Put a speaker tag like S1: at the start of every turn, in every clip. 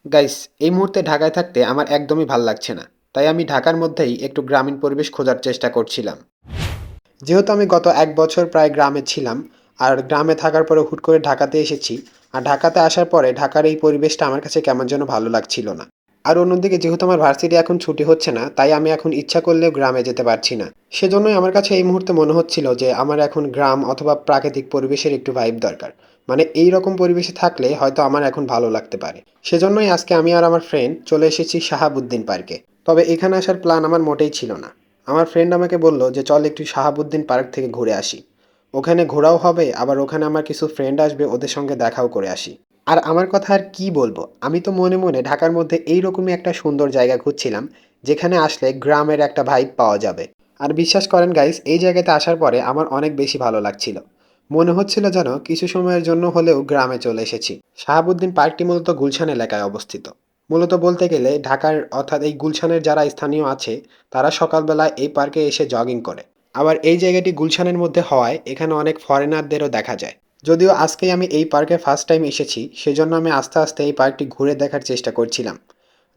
S1: Guys, এই মুহূর্তে ঢাকায় থাকতে আমার একদমই ভাল লাগছে না। তাই আমি ঢাকার মধ্যেই একটু গ্রামীণ পরিবেশ খোঁজার চেষ্টা করছিলাম। যেহেতু আমি গত ১ বছর প্রায় গ্রামে ছিলাম, আর গ্রামে থাকার পরে হুট করে ঢাকাতে এসেছি। আর ঢাকাতে আসার পরে ঢাকার এই পরিবেশটা আমার কাছে কেমন যেন ভালো লাগছিল না। আর অন্যদিকে যেহেতু আমার ভার্সিটি এখন ছুটি হচ্ছে না, তাই আমি এখন ইচ্ছা করলেও গ্রামে যেতে পারছি না। সেজন্যই আমার কাছে এই মুহূর্তে মনে হচ্ছিল যে আমার এখন গ্রাম অথবা প্রাকৃতিক পরিবেশের একটু ভাইব দরকার। মানে এই রকম পরিবেশে থাকলে হয়তো আমার এখন ভালো লাগতে পারে। সেজন্যই আজকে আমি আর আমার ফ্রেন্ড চলে এসেছি শাহাবুদ্দিন পার্কে। তবে এখানে আসার প্ল্যান আমার মোটেই ছিল না। আমার ফ্রেন্ড আমাকে বলল যে চল একটু শাহাবুদ্দিন পার্ক থেকে ঘুরে আসি। ওখানে ঘোরাও হবে, আবার ওখানে আমার কিছু ফ্রেন্ড আসবে, ওদের সঙ্গে দেখাও করে আসি। আর আমার কথা আর কি বলবো, আমি তো মনে মনে ঢাকার মধ্যে এইরকমই একটা সুন্দর জায়গা খুঁজছিলাম, যেখানে আসলে গ্রামের একটা ভাইব পাওয়া যাবে। আর বিশ্বাস করেন গাইস, এই জায়গাতে আসার পরে আমার অনেক বেশি ভালো লাগছিল। মনে হচ্ছিল যেন কিছু সময়ের জন্য হলেও গ্রামে চলে এসেছি। শাহাবুদ্দিন পার্কটি মূলত গুলশান এলাকায় অবস্থিত। মূলত বলতে গেলে ঢাকার অর্থাৎ এই গুলশানের যারা স্থানীয় আছে, তারা সকালবেলায় এই পার্কে এসে জগিং করে। আবার এই জায়গাটি গুলশানের মধ্যে হওয়ায় এখানে অনেক ফরেনারদেরও দেখা যায়। যদিও আজকেই আমি এই পার্কে ফার্স্ট টাইম এসেছি, সেজন্য আমি আস্তে আস্তে এই পার্কটি ঘুরে দেখার চেষ্টা করছিলাম।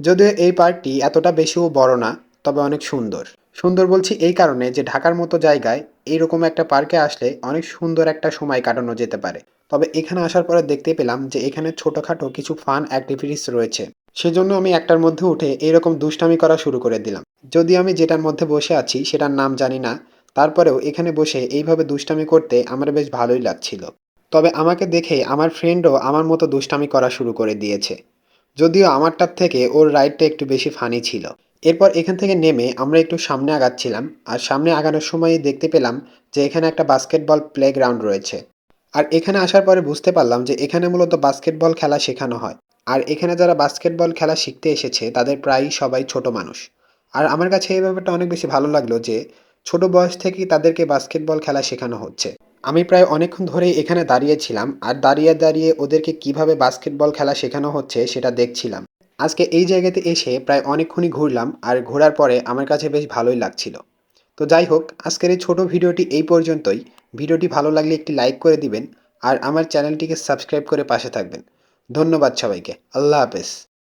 S1: যদিও এই পার্কটি এতটা বেশিও বড় না, তবে অনেক সুন্দর। সুন্দর বলছি এই কারণে যে ঢাকার মতো জায়গায় এইরকম একটা পার্কে আসলে অনেক সুন্দর একটা সময় কাটানো যেতে পারে। তবে এখানে আসার পরে দেখতে পেলাম যে এখানে ছোটোখাটো কিছু ফান অ্যাক্টিভিটিস রয়েছে। সেজন্য আমি একটার মধ্যে উঠে এইরকম দুষ্টামি করা শুরু করে দিলাম। যদিও আমি যেটার মধ্যে বসে আছি সেটার নাম জানি না, তারপরেও এখানে বসে এইভাবে দুষ্টামি করতে আমার বেশ ভালোই লাগছিল। তবে আমাকে দেখে আমার ফ্রেন্ডও আমার মতো দুষ্টামি করা শুরু করে দিয়েছে। যদিও আমারটার থেকে ওর রাইডটা একটু বেশি ফানি ছিল। এরপর এখান থেকে নেমে আমরা একটু সামনে আগাচ্ছিলাম, আর সামনে আগানোর সময়ই দেখতে পেলাম যে এখানে একটা বাস্কেটবল প্লেগ্রাউন্ড রয়েছে। আর এখানে আসার পরে বুঝতে পারলাম যে এখানে মূলত বাস্কেটবল খেলা শেখানো হয়। আর এখানে যারা বাস্কেটবল খেলা শিখতে এসেছে তাদের প্রায়ই সবাই ছোট মানুষ। আর আমার কাছে এই ব্যাপারটা অনেক বেশি ভালো লাগলো যে ছোট বয়স থেকেই তাদেরকে বাস্কেটবল খেলা শেখানো হচ্ছে। আমি প্রায় অনেকক্ষণ ধরেই এখানে দাঁড়িয়েছিলাম, আর দাঁড়িয়ে দাঁড়িয়ে ওদেরকে কিভাবে বাস্কেটবল খেলা শেখানো হচ্ছে সেটা দেখছিলাম। আজকে এই জায়গাতে এসে প্রায় অনেকক্ষণই ঘুরলাম, আর ঘোরার পরে আমার কাছে বেশ ভালোই লাগছিল। তো যাই হোক, আজকের এই ছোট ভিডিওটি এই পর্যন্তই। ভিডিওটি ভালো লাগলে একটি লাইক করে দিবেন, আর আমার চ্যানেলটিকে সাবস্ক্রাইব করে পাশে থাকবেন। ধন্যবাদ সবাইকে। আল্লাহ হাফেজ।